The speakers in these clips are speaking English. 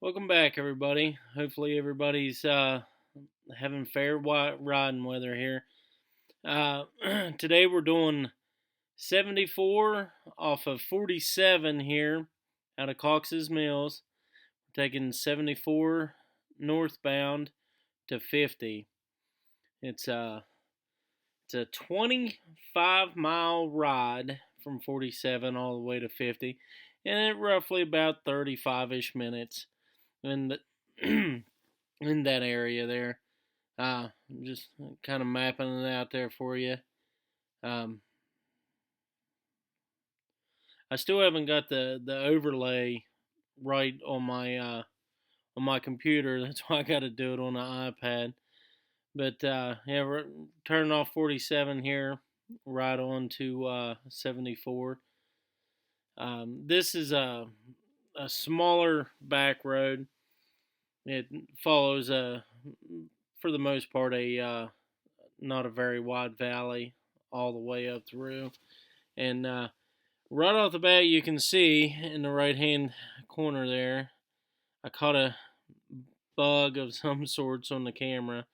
Welcome back, everybody. Hopefully, everybody's having fair riding weather here. Today, we're doing 74 off of 47 here out of Coxs Mills. We're taking 74 northbound to 50. It's a 25-mile ride from 47 all the way to 50, and it roughly about 35-ish minutes in the in that area there. I'm just kind of mapping it out there for you. Um, I still haven't got the overlay right on my computer. That's why I got to do it on the iPad. But yeah, we're turning off 47 here, right on to 74. This is a smaller back road. It follows for the most part not a very wide valley all the way up through, and right off the bat you can see in the right hand corner there, I caught a bug of some sorts on the camera.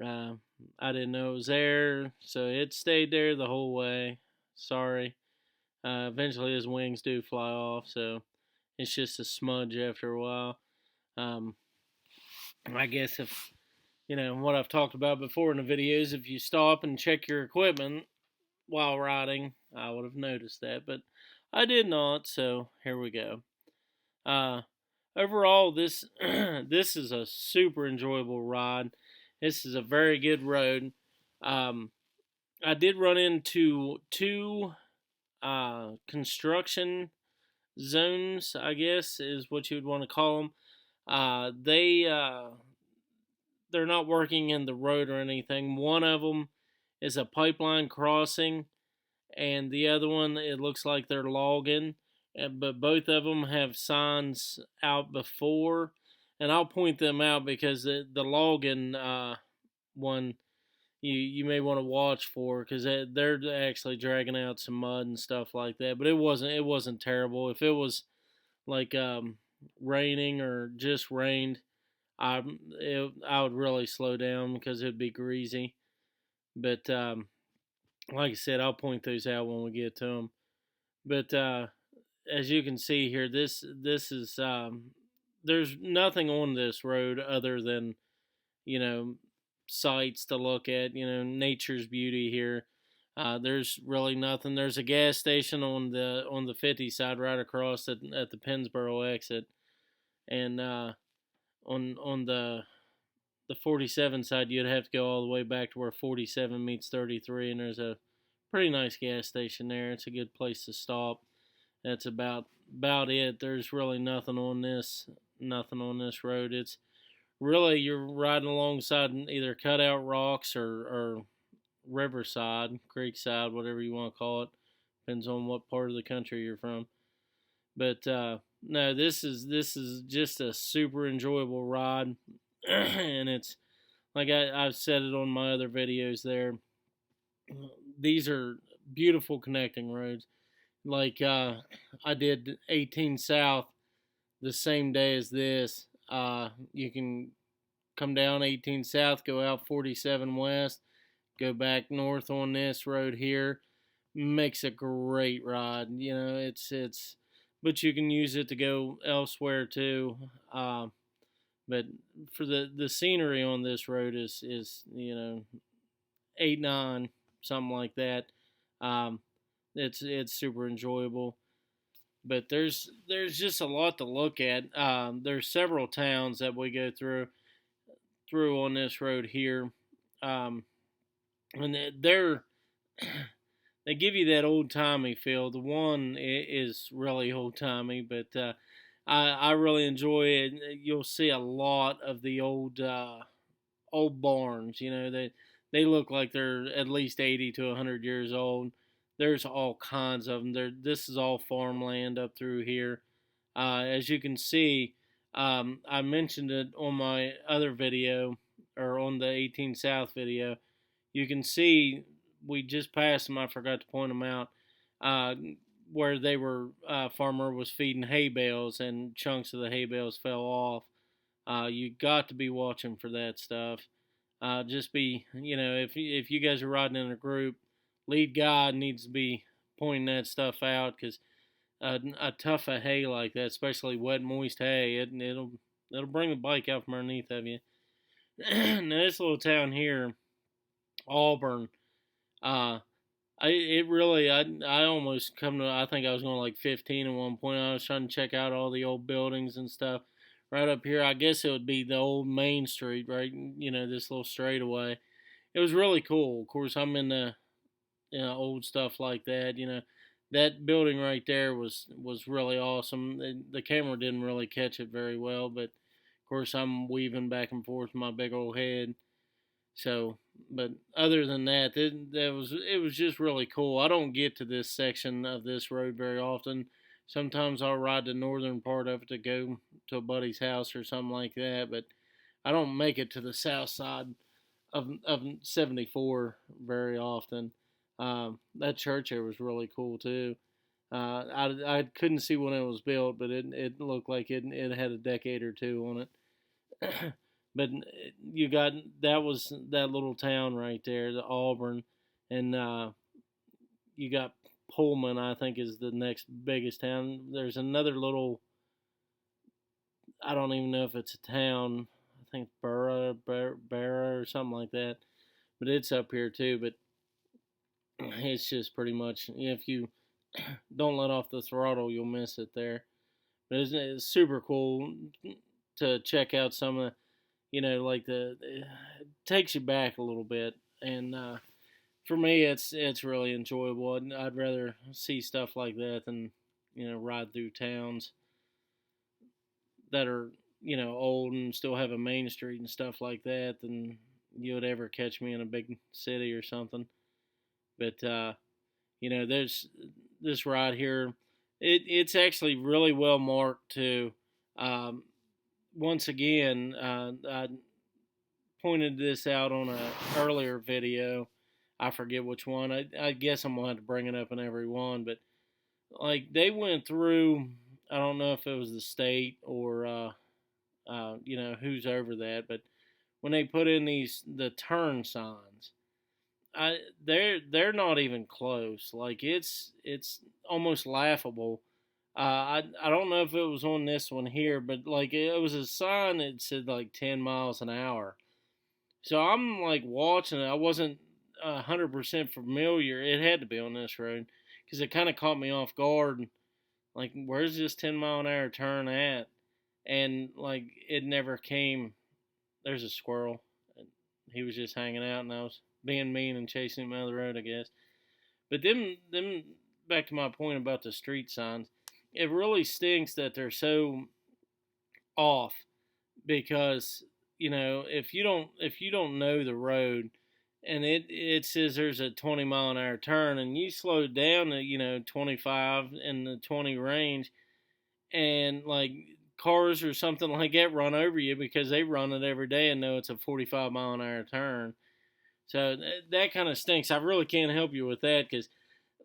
Uh, I didn't know it was there, so it stayed there the whole way. Sorry. Eventually his wings do fly off, so it's just a smudge after a while. Um, I guess if what I've talked about before in the videos, if you stop and check your equipment while riding, I would have noticed that, but I did not, so here we go. Overall, this this is a super enjoyable ride. This is a very good road. I did run into two construction zones, I guess is what you would want to call them. They're not working in the road or anything. One of them is a pipeline crossing, and the other one, it looks like they're logging. But both of them have signs out before, and I'll point them out because the logging one you may want to watch for, because they're actually dragging out some mud and stuff like that. But it wasn't terrible. If it was like raining or just rained, I would really slow down because it'd be greasy. But like I said, I'll point those out when we get to them. But as you can see here, this is there's nothing on this road other than sights to look at. Nature's beauty here. There's really nothing. There's a gas station on the 50 side right across at the Pennsboro exit, and on the 47 side, you'd have to go all the way back to where 47 meets 33, and there's a pretty nice gas station there. It's a good place to stop. That's about it. There's really nothing on this road. It's really, you're riding alongside either cutout rocks or riverside, creekside, whatever you want to call it. Depends on what part of the country you're from. But no, this is just a super enjoyable ride, and it's like I've said it on my other videos there. These are beautiful connecting roads. Like I did 18 South the same day as this. You can come down 18 South, go out 47 West, go back north on this road here. Makes a great ride. It's but you can use it to go elsewhere too. But for the scenery on this road is 8-9, something like that. It's super enjoyable. But there's just a lot to look at. There's several towns that we go through on this road here, and they're they give you that old timey feel. The one is really old timey, but I really enjoy it. You'll see a lot of the old barns. They look like they're at least 80 to 100 years old. There's all kinds of them. This is all farmland up through here. As you can see, I mentioned it on my other video, or on the 18 South video. You can see we just passed them. I forgot to point them out. where they were farmer was feeding hay bales and chunks of the hay bales fell off. You got to be watching for that stuff. Just be, if you guys are riding in a group, lead guy needs to be pointing that stuff out, because a tuft of hay like that, especially wet, moist hay, it'll bring the bike out from underneath of you. Now this little town here, Auburn, uh, I almost come to, I think I was going like 15 at one point. I was trying to check out all the old buildings and stuff. Right up here, I guess it would be the old Main Street, right? This little straightaway. It was really cool. Of course, I'm in the old stuff like that. That building right there was really awesome. The camera didn't really catch it very well, but of course I'm weaving back and forth with my big old head. So, but other than that, it was just really cool. I don't get to this section of this road very often. Sometimes I'll ride the northern part of it to go to a buddy's house or something like that, but I don't make it to the south side of 74 very often. That church there was really cool too. I couldn't see when it was built, but it looked like it had a decade or two on it. But you got, that was that little town right there, the Auburn, and you got Pullman, I think, is the next biggest town. There's another little, I don't even know if it's a town. I think Barra or something like that. But it's up here too. But it's just pretty much, if you don't let off the throttle, you'll miss it there. But it's super cool to check out some of, like it takes you back a little bit. And for me, it's really enjoyable. I'd rather see stuff like that than, ride through towns that are, old and still have a main street and stuff like that than you would ever catch me in a big city or something. But, there's this ride here. It's actually really well marked too. Once again, I pointed this out on an earlier video. I forget which one. I guess I'm going to have to bring it up in every one. But, like, they went through, I don't know if it was the state or, who's over that. But when they put in the turn signs, they're not even close. Like, it's almost laughable. I don't know if it was on this one here, but like it was a sign that said like 10 miles an hour. So I'm like watching it. I wasn't 100% familiar. It had to be on this road because it kind of caught me off guard. Like, where's this 10-mile-an-hour turn at? And like it never came. There's a squirrel. He was just hanging out, and I was being mean and chasing him out of the road, I guess. But them back to my point about the street signs. It really stinks that they're so off, because if you don't know the road and it says there's a 20-mile-an-hour turn and you slow down to 25 in the 20 range, and like cars or something like that run over you because they run it every day and know it's a 45-mile-an-hour turn. So that kind of stinks. I really can't help you with that, because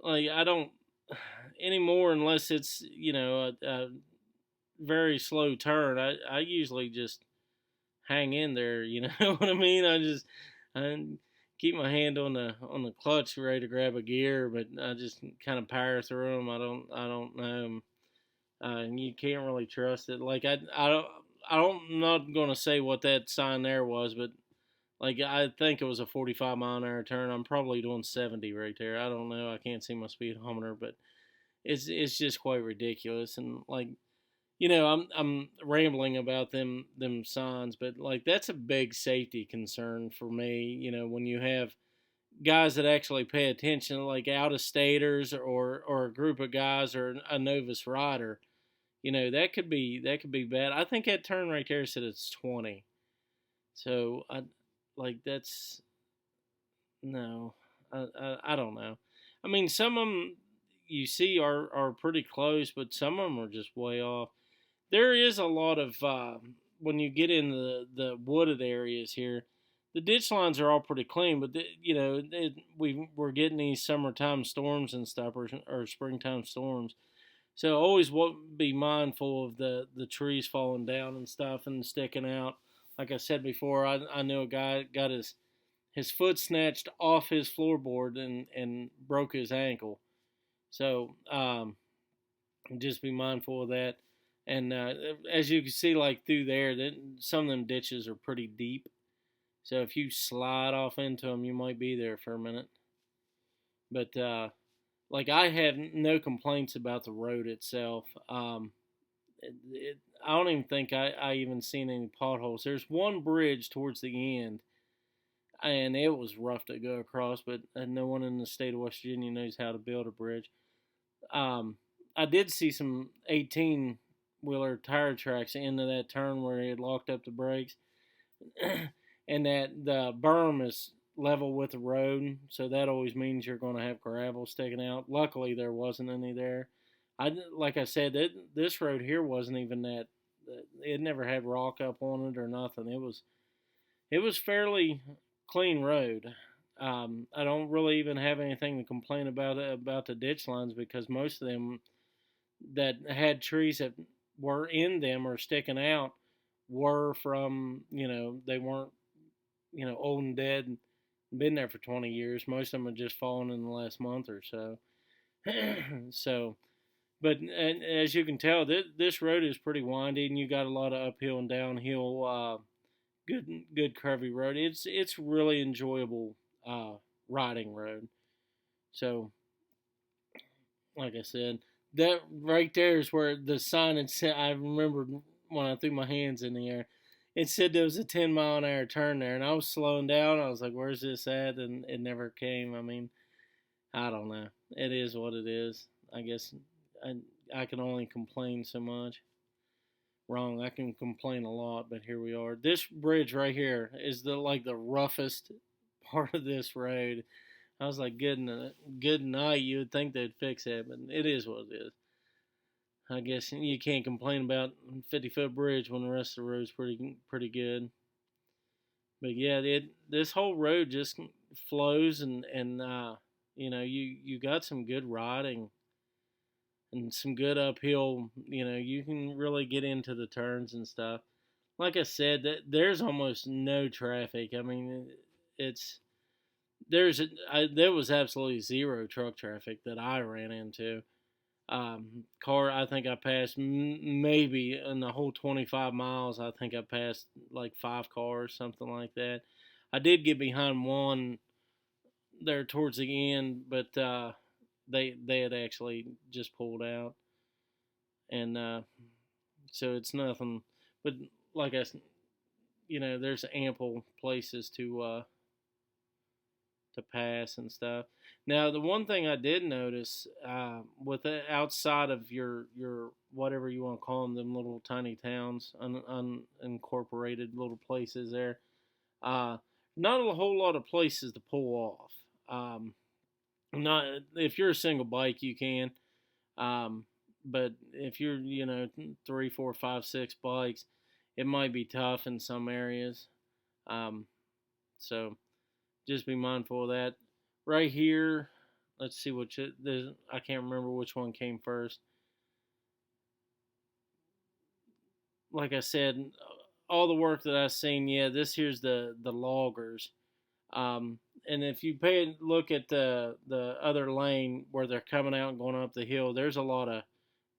like I don't anymore unless it's a very slow turn. I usually just hang in there. You know what I mean? I keep my hand on the clutch, ready to grab a gear, but I just kind of power through them. I don't know. And you can't really trust it. Like I'm not gonna say what that sign there was, but like I think it was a 45-mile-an-hour turn. I'm probably doing 70 right there. I don't know. I can't see my speedometer, but it's just quite ridiculous. And like I'm rambling about them signs, but like that's a big safety concern for me. When you have guys that actually pay attention, like out of staters or a group of guys or a novice rider, that could be bad. I think that turn right there said it's 20. So that's no, I don't know. I mean, some of them you see are pretty close, but some of them are just way off. There is a lot of when you get in the wooded areas here, the ditch lines are all pretty clean, but we're getting these summertime storms and stuff, or springtime storms. So always be mindful of the trees falling down and stuff and sticking out. Like I said before, I know a guy got his foot snatched off his floorboard and broke his ankle. So just be mindful of that. And as you can see, like through there, that some of them ditches are pretty deep. So if you slide off into them, you might be there for a minute. But like I have no complaints about the road itself. I don't even think I even seen any potholes. There's one bridge towards the end, and it was rough to go across, but no one in the state of West Virginia knows how to build a bridge. I did see some 18-wheeler tire tracks into that turn where he had locked up the brakes, and that the berm is level with the road, so that always means you're going to have gravel sticking out. Luckily, there wasn't any there. Like I said, this road here wasn't even that. It never had rock up on it or nothing. It was fairly clean road. I don't really even have anything to complain about the ditch lines, because most of them that had trees that were in them or sticking out were from, they weren't, old and dead and been there for 20 years. Most of them have just fallen in the last month or so. So, but and as you can tell, this road is pretty windy, and you got a lot of uphill and downhill, good curvy road. It's really enjoyable riding road. So, like I said, that right there is where the sign had said. I remember when I threw my hands in the air, it said there was a 10-mile-an-hour turn there, and I was slowing down. I was like, "Where's this at?" And it never came. I mean, I don't know. It is what it is. I guess I can only complain so much. Wrong. I can complain a lot, but here we are. This bridge right here is the roughest part of this road. I was like, good night. You would think they'd fix it, but it is what it is. I guess you can't complain about 50-foot bridge when the rest of the road's pretty good. But yeah, this whole road just flows, and you got some good riding and some good uphill. You can really get into the turns and stuff. Like I said, there's almost no traffic. I mean, there was absolutely zero truck traffic that I ran into. I think I passed maybe in the whole 25 miles. I think I passed like 5 cars, something like that. I did get behind one there towards the end, but they had actually just pulled out, and so it's nothing. But like there's ample places to pass and stuff. Now, the one thing I did notice, with outside of your whatever you want to call them little tiny towns, unincorporated little places there, not a whole lot of places to pull off. Not if you're a single bike, you can, but if you're 3, 4, 5, 6 bikes, it might be tough in some areas. So just be mindful of that. Right here, let's see I can't remember which one came first. Like I said, all the work that I've seen, this here's the loggers. And if you look at the other lane where they're coming out and going up the hill, there's a lot of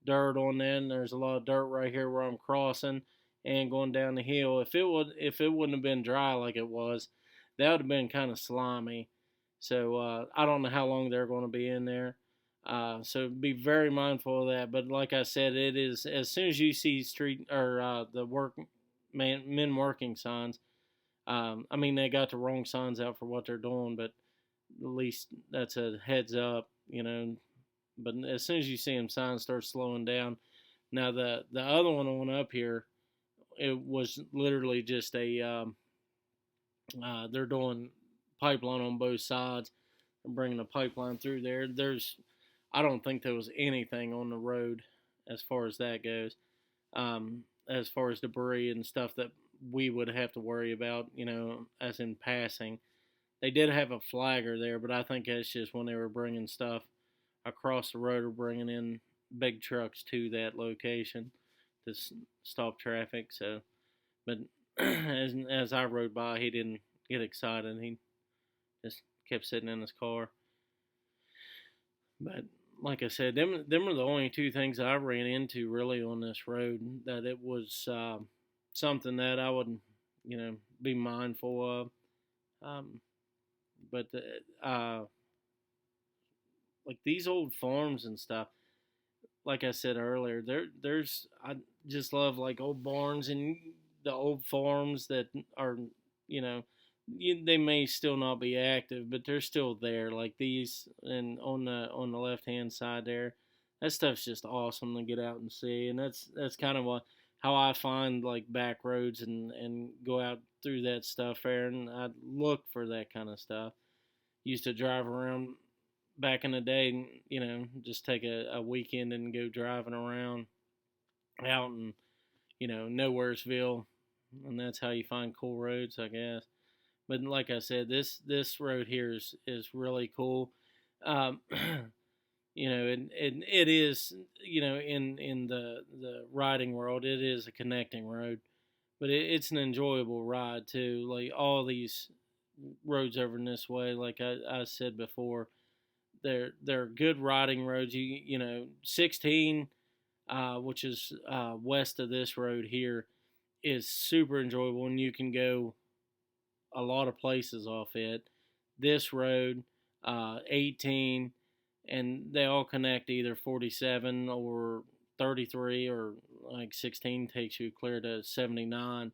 dirt on there, and there's a lot of dirt right here where I'm crossing and going down the hill. If it wouldn't have been dry like it was, that would have been kind of slimy. So I don't know how long they're going to be in there. So be very mindful of that. But like I said, it is as soon as you see street or the men working signs. I mean, they got the wrong signs out for what they're doing, but at least that's a heads up, But as soon as you see them signs start slowing down. Now the other one on up here, it was literally just a they're doing pipeline on both sides and bringing a pipeline through there. I don't think there was anything on the road as far as that goes. As far as debris and stuff that we would have to worry about, as in passing. They did have a flagger there, but I think that's just when they were bringing stuff across the road or bringing in big trucks to that location to stop traffic. So, but as I rode by, he didn't get excited. He just kept sitting in his car. But like I said, them are the only two things I ran into really on this road that it was something that I would, be mindful of. But like these old farms and stuff, like I said earlier, there's I just love like old barns and the old farms that are, you know, they may still not be active, but they're still there. Like these, and on the left hand side there, that stuff's just awesome to get out and see, and that's kind of what how I find like back roads and go out through that stuff there, and I look for that kind of stuff. Used to drive around back in the day, just take a weekend and go driving around out in, Nowheresville, and that's how you find cool roads, I guess. But like I said, this road here is really cool. Um, and it is, in the riding world, it is a connecting road, but it's an enjoyable ride too. Like all these roads over in this way, like I said before, they're good riding roads. You know 16, which is west of this road here, is super enjoyable, and you can go a lot of places off it. This road, 18, and they all connect either 47 or 33, or like 16 takes you clear to 79.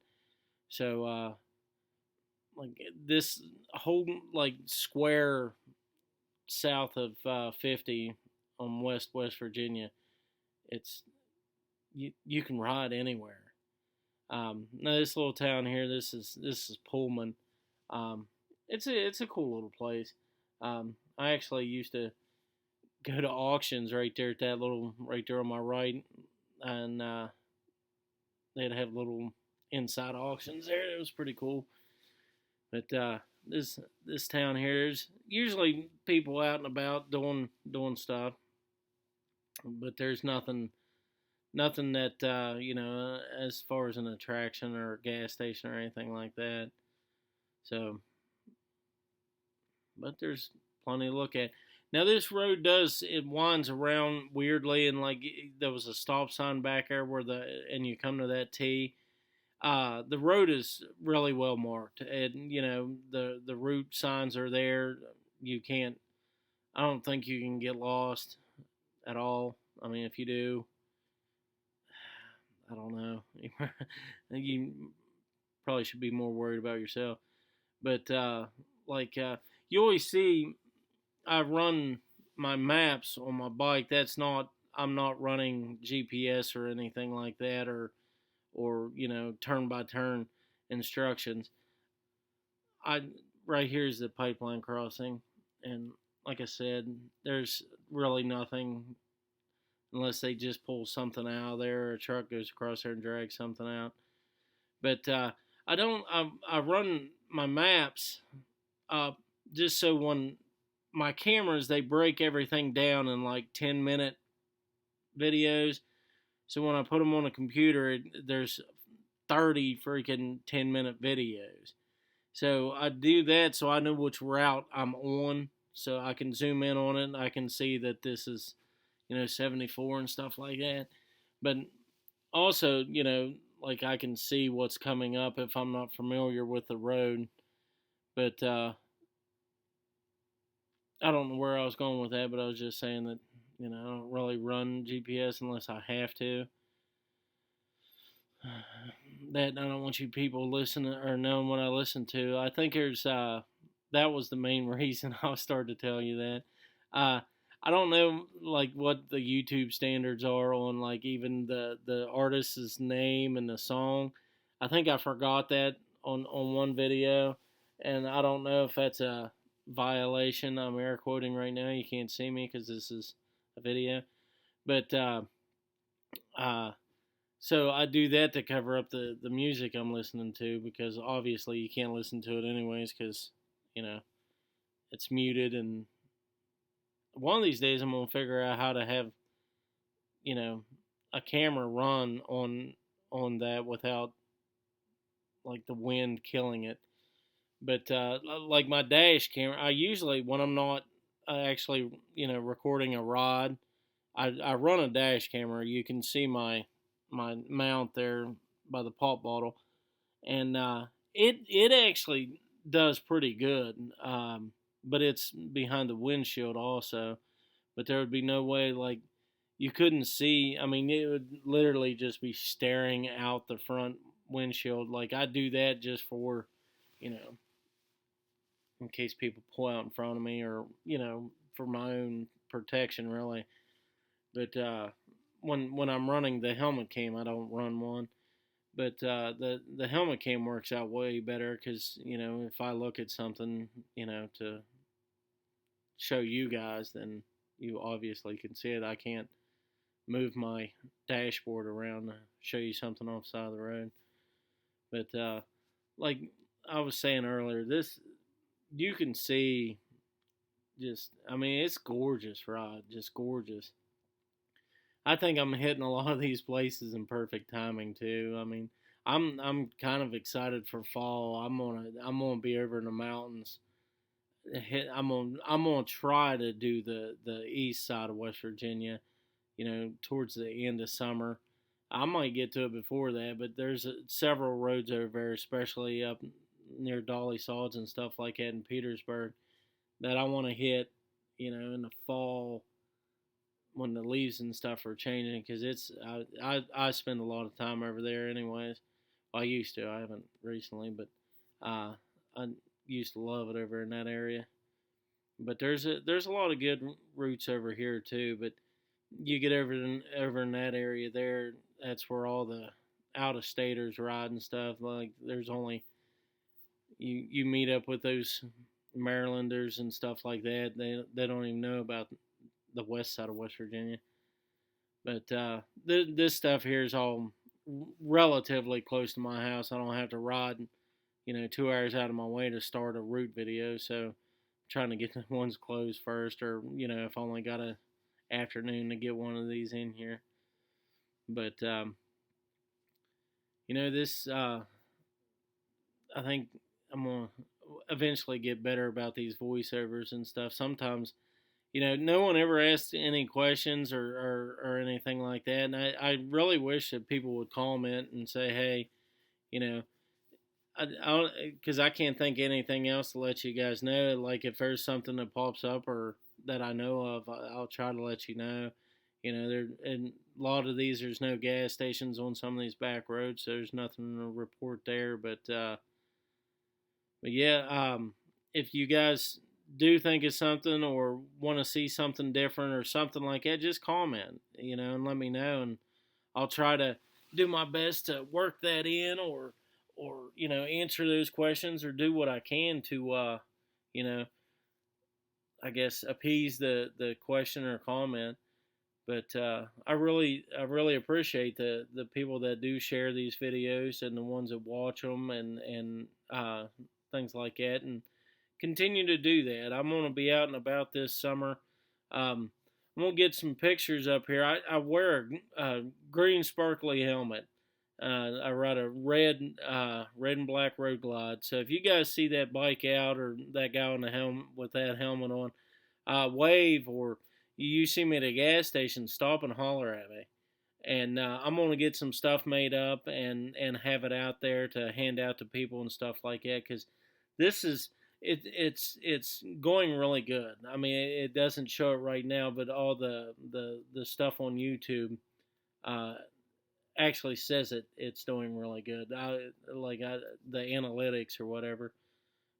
So like this whole like square south of 50 on West Virginia, it's you can ride anywhere. Now this little town here, this is Pullman. Um, it's a cool little place. I actually used to go to auctions right there at that little right there on my right, and they'd have little inside auctions there. It was pretty cool. But this town here is usually people out and about doing stuff, but there's nothing that as far as an attraction or a gas station or anything like that. So, but there's plenty to look at. Now this road it winds around weirdly, and like there was a stop sign back there and you come to that T. The road is really well marked, and the route signs are there. You can't. I don't think you can get lost at all. I mean, if you do, I don't know. You probably should be more worried about yourself. But you always see, I run my maps on my bike. I'm not running GPS or anything like that, or turn by turn instructions. I Right here is the pipeline crossing, and like I said, there's really nothing unless they just pull something out of there, or a truck goes across there and drags something out. But I don't. I run my maps just so when my cameras, they break everything down in like 10-minute videos. So when I put them on a computer, there's 30 freaking 10-minute videos. So I do that so I know which route I'm on, so I can zoom in on it and I can see that this is 74 and stuff like that. But also, like I can see what's coming up if I'm not familiar with the road. But I don't know where I was going with that, but I was just saying that, I don't really run GPS unless I have to. That I don't want you people listening or knowing what I listen to. I think that was the main reason I started to tell you that. I don't know like what the YouTube standards are on like even the artist's name and the song. I think I forgot that on one video, and I don't know if that's a violation. I'm air quoting right now. You can't see me because this is a video, but So I do that to cover up the music I'm listening to, because obviously you can't listen to it anyways because, you know, it's muted. And one of these days I'm going to figure out how to have, you know, a camera run on that without like the wind killing it. But like my dash camera, I usually, when I'm not actually, recording a rod, I run a dash camera. You can see my mount there by the pop bottle, and it actually does pretty good. But it's behind the windshield also. But there would be no way, like, you couldn't see. I mean, it would literally just be staring out the front windshield. Like, I do that just for, you know, in case people pull out in front of me, or for my own protection, really. But when I'm running the helmet cam, I don't run one. But the helmet cam works out way better because if I look at something to show you guys, then you obviously can see it. I can't move my dashboard around to show you something off the side of the road. But like I was saying earlier, this, you can see, just, I mean, it's gorgeous, right? Just gorgeous. I think I'm hitting a lot of these places in perfect timing too. I mean, I'm kind of excited for fall. I'm gonna be over in the mountains. I'm gonna try to do the east side of West Virginia. Towards the end of summer. I might get to it before that, but there's several roads over there, especially up near Dolly Sods and stuff like that in Petersburg, that I want to hit. In the fall when the leaves and stuff are changing, because I spend a lot of time over there anyways. Well, I used to. I haven't recently, but I used to love it over in that area. But there's a lot of good routes over here too. But you get over in that area there, that's where all the out of staters ride and stuff. Like, there's only, you meet up with those Marylanders and stuff like that. They don't even know about the west side of West Virginia. But this stuff here is all relatively close to my house. I don't have to ride 2 hours out of my way to start a route video. So I'm trying to get the ones closed first, or if I only got a afternoon to get one of these in here. But this, I think I'm gonna eventually get better about these voiceovers and stuff. Sometimes no one ever asks any questions or anything like that, and I really wish that people would comment and say, hey, you know because I can't think of anything else to let you guys know. Like, if there's something that pops up or that I know of, I'll try to let you know. There, and a lot of these, there's no gas stations on some of these back roads, so there's nothing to report there. But yeah, if you guys do think of something or want to see something different or something like that, just comment, and let me know, and I'll try to do my best to work that in, or answer those questions, or do what I can to you know I guess appease the question or comment. But I really appreciate the people that do share these videos, and the ones that watch them, and things like that, and continue to do that. I'm gonna be out and about this summer. I'm gonna get some pictures up here. I wear a green sparkly helmet. I ride a red and black road glide. So if you guys see that bike out, or that guy on the helmet with that helmet on, wave, or you see me at a gas station, stop and holler at me. And I'm gonna get some stuff made up and have it out there to hand out to people and stuff like that. Because this is it's going really good. I mean, it doesn't show it right now, but all the stuff on YouTube uh, actually says it's doing really good. The analytics or whatever.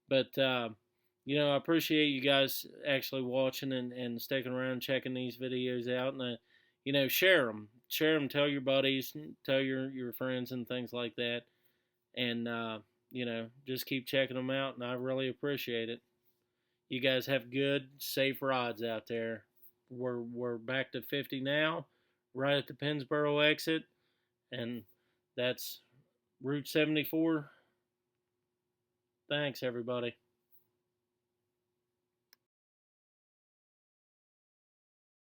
But I appreciate you guys actually watching and sticking around and checking these videos out, and share them, tell your buddies, tell your friends and things like that, and just keep checking them out, and I really appreciate it. You guys have good, safe rides out there. We're back to 50 now, right at the Pennsboro exit. And that's Route 74. Thanks, everybody.